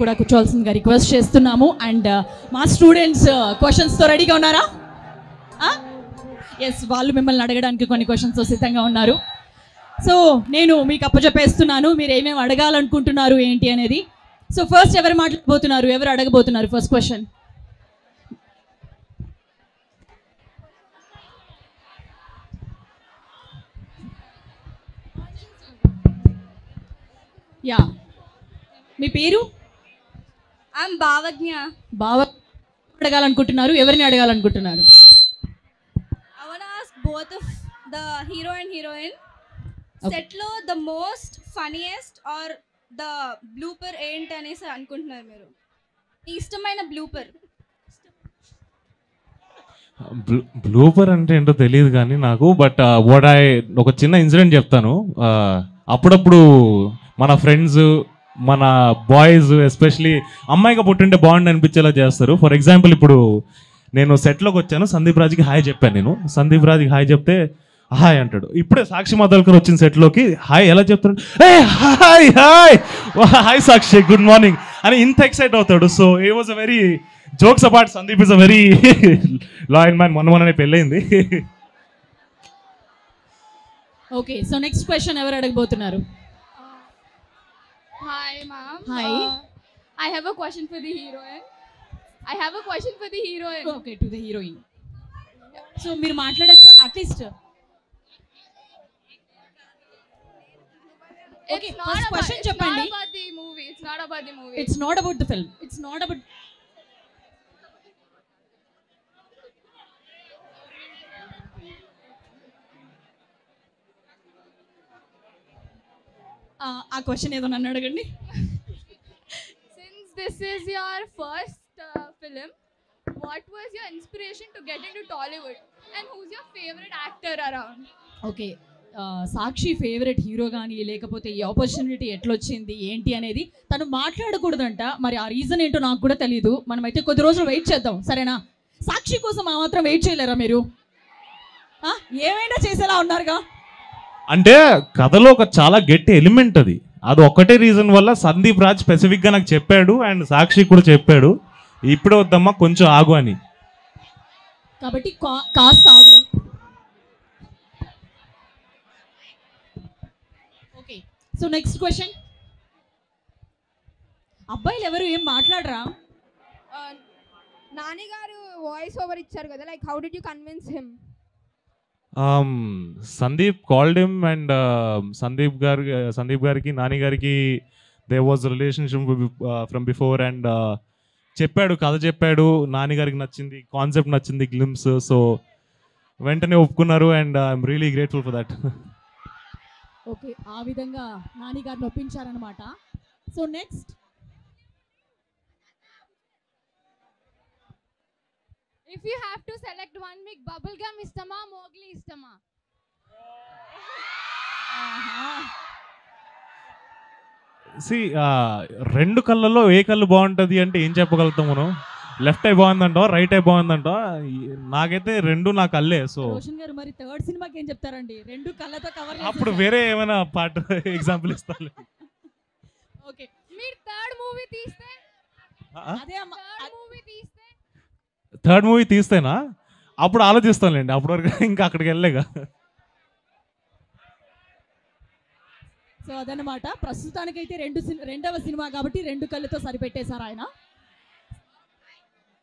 కూడా కూర్చోవాల్సిందిగా రిక్వెస్ట్ చేస్తున్నాము. అండ్ మా స్టూడెంట్స్ క్వశ్చన్స్తో రెడీగా ఉన్నారా? ఎస్, వాళ్ళు మిమ్మల్ని అడగడానికి కొన్ని క్వశ్చన్స్తో సిద్ధంగా ఉన్నారు. సో నేను మీకు అప్పచెప్పేస్తున్నాను, మీరు ఏమేమి అడగాలనుకుంటున్నారు ఏంటి అనేది. సో ఫస్ట్ ఎవరు మాట్లాడబోతున్నారు, ఎవరు అడగబోతున్నారు ఫస్ట్ క్వశ్చన్? యా, మీ పేరు? ఐఎమ్ భావజ్ఞ. అడగాలనుకుంటున్నారు, ఎవరిని అడగాలనుకుంటున్నారు? I want to ask both of the hero and heroine. Set lo the most funniest or the blooper ఏంటి అనేసి అనుకుంటున్నారు మీరు? ఇష్టమైన బ్లూపర్. బ్లూపర్ అంటే ఏంటో తెలియదు కానీ నాకు, బట్ ఒక చిన్న ఇన్సిడెంట్ చెప్తాను. అప్పుడప్పుడు మన ఫ్రెండ్స్, మన బాయ్స్ ఎస్పెషలీ అమ్మాయిగా పుట్టింటే బాగుండి అనిపించేలా చేస్తారు. ఫర్ ఎగ్జాంపుల్, ఇప్పుడు నేను సెట్లోకి వచ్చాను, సందీప్ రాజ్కి హాయ్ చెప్పాను. నేను సందీప్ రాజ్కి హాయ్ చెప్తే హాయ్ అంటాడు. ఇప్పుడే సాక్షి మదల్కర్ వచ్చిన సెట్లోకి హాయ్ ఎలా చెప్తాడు, హాయ్ హాయ్ హాయ్ సాక్షి, గుడ్ మార్నింగ్ అని ఇంత ఎక్సైట్ అవుతాడు. సో ఈ was a very jokes apart, Sandeep is a very loyal man. మొన్ననే పెళ్ళయింది. ఓకే, సో నెక్స్ట్ క్వశ్చన్ ఎవరు అడగబోతున్నారు? Hi ma'am. Hi. I have a question for the heroine. Okay, to the heroine. So మీరు మాట్లాడచ్చు at least. Okay, first question చెప్పండి. It's not about the movie. It's not about the film. It's not about. ఆ question ఏదో నన్ను అడగండి. Since this is your first film, what was your inspiration to get into Tollywood and who's your favorite actor around? Okay, Sakshi favourite hero కానీ లేకపోతే ఈ opportunity ఎట్లొచ్చింది ఏంటి అనేది తను మాట్లాడకూడదంట. మరి ఆ రీజన్ ఏంటో నాకు కూడా తెలియదు. మనమైతే కొద్ది రోజులు వెయిట్ చేద్దాం, సరేనా? సాక్షి కోసం ఆ మాత్రం వెయిట్ చేయలేరా మీరు? ఏమైనా చేసేలా ఉన్నారుగా. అంటే కథలో ఒక చాలా గట్టి ఎలిమెంట్ అది. అది ఒక్కటే రీజన్ వల్ల సందీప్ రాజ్ స్పెసిఫిక్గా నాకు చెప్పాడు, అండ్ సాక్షి కూడా చెప్పాడు ఇప్పుడే వద్దమ్మా కొంచెం ఆగు అని. కాబట్టి కాస్త ఆగుదాం. Okay, so next question. అబ్బాయిలు ఎవరు ఏం మాట్లాడరా? నాని గారు వాయిస్ ఓవర్ ఇచ్చారు కదా, like how did you convince him? Sandeep called him, and Sandeep గారికి నాని గారికి they was relationship from before, and చెప్పాడు, కథ చెప్పాడు, నాని గారికి నచ్చింది, కాన్సెప్ట్ నచ్చింది, గ్లిమ్స్. సో వెంటనే ఒప్పుకున్నారు, and I'm really grateful for that. Okay, ఆ విధంగా నాని గారిని ఒప్పించారనమాట. So next, If you have to select one, మీకు bubblegum ఇష్టమా, మోగ్లీ ఇష్టమా? రెండు కళ్ళల్లో ఏ కళ్ళు బాగుంటుంది అంటే ఏం చెప్పగలుగుతాం మనం? లెఫ్ట్ ఐ బాగుందంటో, రైట్ ఐ బాగుందంటో. నాకైతే రెండు నా కళ్ళే. సో రోషన్ గారు మరి థర్డ్ సినిమాకి ఏం చెప్తారండి? రెండు కళ్ళతో కవర్. అప్పుడు వేరే ఏమైనా పార్ట్ ఎగ్జాంపుల్ ఇస్తాను. ఓకే, మీరు థర్డ్ మూవీ తీస్తే, థర్డ్ మూవీ తీస్తేనా అప్పుడు ఆలోచిస్తానులేండి. అప్పటి వరకు ఇంకా అక్కడికి వెళ్ళలేగా. సో అదనమాట, ప్రస్తుతానికైతే రెండవ సినిమా కాబట్టి రెండు కళ్ళతో సరిపెట్టేశారు ఆయన.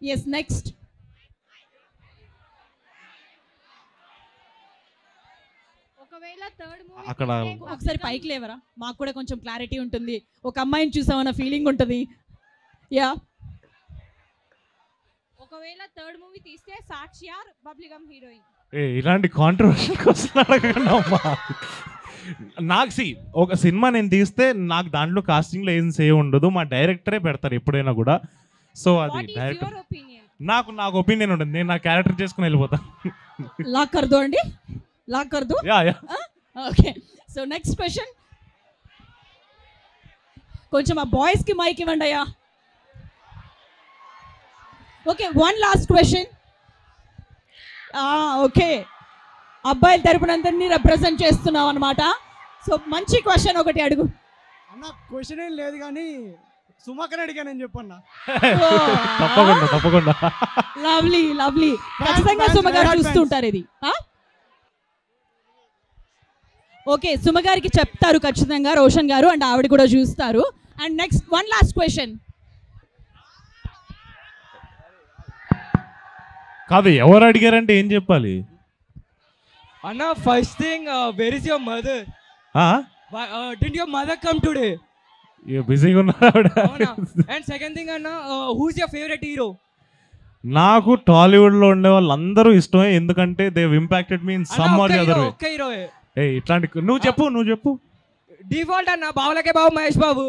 Yes, next. ఒకవేళ థర్డ్ మూవీ అక్కడ ఒకసారి పైకి లేవరా, మాకు కూడా కొంచెం క్లారిటీ ఉంటుంది. ఒక అమ్మాయిని చూసామన్న ఫీలింగ్ ఉంటుంది. యా, ఒకవేళ థర్డ్ మూవీ తీస్తే సాక్షి ఆర్ బబ్లిగమ్ హీరోయిన్? ఇలాంటి కాంట్రవర్షియల్ క్వశ్చన్ అడగండి అమ్మా. నాకు ఒక సినిమా నేను తీస్తే నాకు దాంట్లో కాస్టింగ్లో ఏం సేవ్ ఉండదు, మా డైరెక్టరే పెడతారు ఎప్పుడైనా కూడా. సో అది డైరెక్టర్, నాకు ఒపీనియన్ ఉంటుంది. నేను నా క్యారెక్టర్ చేసుకుని వెళ్ళిపోతాను. లాక్ కర్దో అండి, లాక్ కర్దో. Yeah. Okay, so next question. కొంచెం ఆ బాయ్స్కి మైక్ ఇవ్వండి అయ్యా. Okay, one last question. Okay, అబ్బాయిల తరపునందరినీ రిప్రజెంట్ చేస్తున్నాం అనమాట. సో మంచి క్వశ్చన్ ఒకటి అడుగు. అన్న. క్వశ్చన్ ఏం లేదు కానీ సుమకని అడిగానని చెప్పన్నా. తప్పకుండా తప్పకుండా. Lovely lovely. ఖచ్చితంగా సుమ గారు చూస్తుంటారు ఇది. ఓకే, సుమ గారికి చెప్తారు ఖచ్చితంగా రోషన్ గారు, అండ్ ఆవిడ కూడా చూస్తారు. And next one last question. కాదు, ఎవరు అడిగారంటే ఏం చెప్పాలి అన్న? First thing, where is your mother? Didn't your mother come today? బిజీగా ఉన్నారు. And second thing అన్న, who's your favorite hero? నాకు టాలీవుడ్ లో ఉండే వాళ్ళందరూ ఇష్టమే, ఎందుకంటే they impacted me in some or the other way. ఒక్క హీరో. ఇట్లాంటి నువ్వు చెప్పు. డిఫాల్ట్ అన్న, బావులకే బాబు మహేష్ బాబు.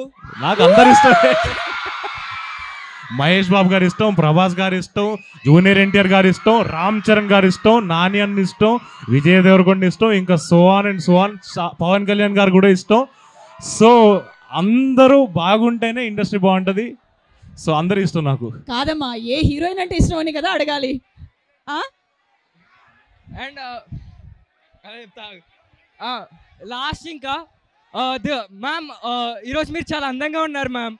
నాకు అందరు ఇష్టమే. మహేష్ బాబు గారు ఇష్టం, ప్రభాస్ గారు ఇష్టం, జూనియర్ ఎన్టీఆర్ గారు ఇష్టం, రామ్ చరణ్ గారు ఇష్టం, నాని అన్న ఇష్టం, విజయ్ దేవరకొండ ఇష్టం, ఇంకా సోహాన్ అండ్ సోహాన్, పవన్ కళ్యాణ్ గారు కూడా ఇష్టం. సో అందరూ బాగుంటేనే ఇండస్ట్రీ బాగుంటది. సో అందరూ ఇష్టం నాకు. కాదమ్మా, ఏ హీరోయిన్ అంటే ఇష్టం అని కదా అడగాలి. అండ్ లాస్ట్ ఇంకా మ్యామ్, ఈరోజు మీరు చాలా అందంగా ఉన్నారు ma'am.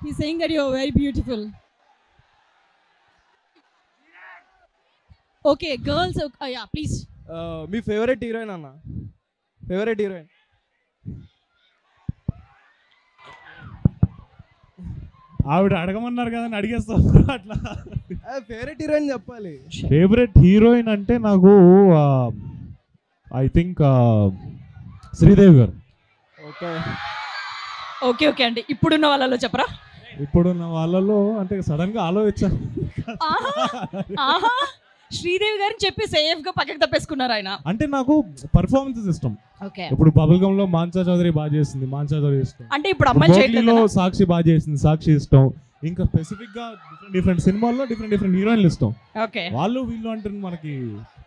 He's saying that you're very beautiful. Okay, girls, yeah, please. మీ ఫేవరెట్ హీరోయిన్ అన్న? Favourite heroine? ఆవిడ అడగమన్నారు కదా, అడిగేస్తా అట్లా. ఫేవరెట్ హీరోయిన్ చెప్పాలి. ఫేవరెట్ హీరోయిన్ అంటే నాకు ఐ థింక్ శ్రీదేవి గారు. ఓకే అండి, ఇప్పుడున్న వాళ్ళలో చెప్పరా? ఇప్పుడున్న వాళ్ళలో అంటే సడన్ గా ఆలోచించాను. శ్రీదేవి గారిని చెప్పి సేఫ్ గా పక్కకి తప్పేసుకున్నారు ఆయన. అంటే నాకు పర్ఫార్మెన్సెస్ ఇష్టం. ఓకే, ఇప్పుడు బబుల్ గమ్ లో మాన్సా చౌదరి బాగా చేసింది, మాన్సా చౌదరి ఇష్టం. అంటే ఇప్పుడు అమ్మాయి చేయట్లేదు. సాక్షి బాగా చేసింది, సాక్షి ఇష్టం. ఇంకా స్పెసిఫిక్ గా డిఫరెంట్ సినిమాల్లో డిఫరెంట్ హీరోయిన్లు ఇష్టం. ఓకే, వాళ్ళు వీళ్ళు అంటే మనకి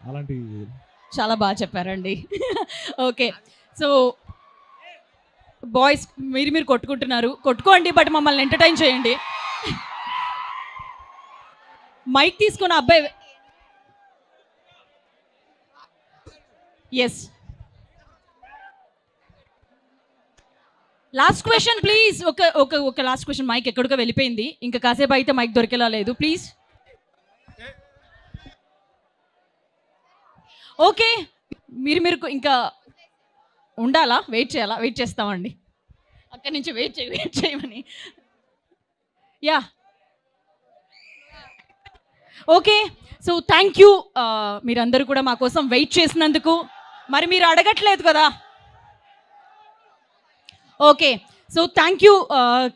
అలాంటి. చాలా బాగా చెప్పారండి. ఓకే, సో బాయ్స్ మీరు కొట్టుకోండి, బట్ మమ్మల్ని ఎంటర్టైన్ చేయండి. మైక్ తీసుకున్న అబ్బాయి. Yes, last question please. ఒక లాస్ట్ క్వశ్చన్. మైక్ ఎక్కడికో వెళ్ళిపోయింది, ఇంకా కాసేపు అయితే మైక్ దొరికేలా లేదు, ప్లీజ్. ఓకే, మీరు ఇంకా ఉండాలా? వెయిట్ చేయాలా? వెయిట్ చేస్తామండి, అక్కడి నుంచి వెయిట్ చేయమని. Yeah, okay. So thank you, మీరందరూ కూడా మా కోసం వెయిట్ చేసినందుకు. మరి మీరు అడగట్లేదు కదా. Okay, so thank you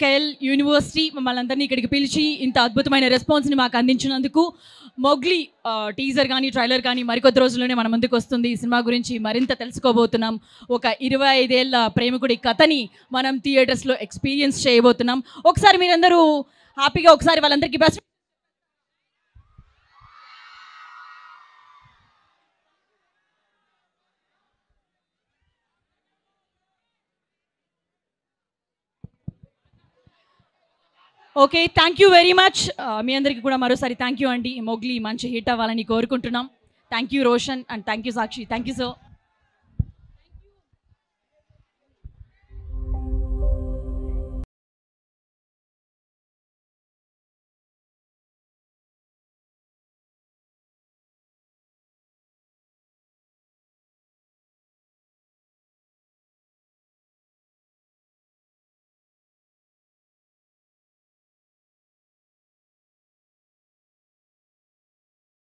KL university మమ్మల్ని అందరినీ ఇక్కడికి పిలిచి ఇంత అద్భుతమైన రెస్పాన్స్ని మాకు అందించినందుకు. మొగ్లీ టీజర్ కానీ ట్రైలర్ కానీ మరికొద్ది రోజుల్లోనే మన ముందుకు వస్తుంది. ఈ సినిమా గురించి మరింత తెలుసుకోబోతున్నాం. ఒక 25 ఏళ్ళ ప్రేమికుడి కథని మనం థియేటర్స్లో ఎక్స్పీరియన్స్ చేయబోతున్నాం. ఒకసారి మీరందరూ హ్యాపీగా ఒకసారి వాళ్ళందరికీ best. Okay, thank you very much. మీ అందరికీ కూడా మరోసారి థ్యాంక్ యూ అండి. మొగ్లీ మంచి హిట్ అవ్వాలని కోరుకుంటున్నాం. Thank you Roshan and thank you Sakshi. Thank you so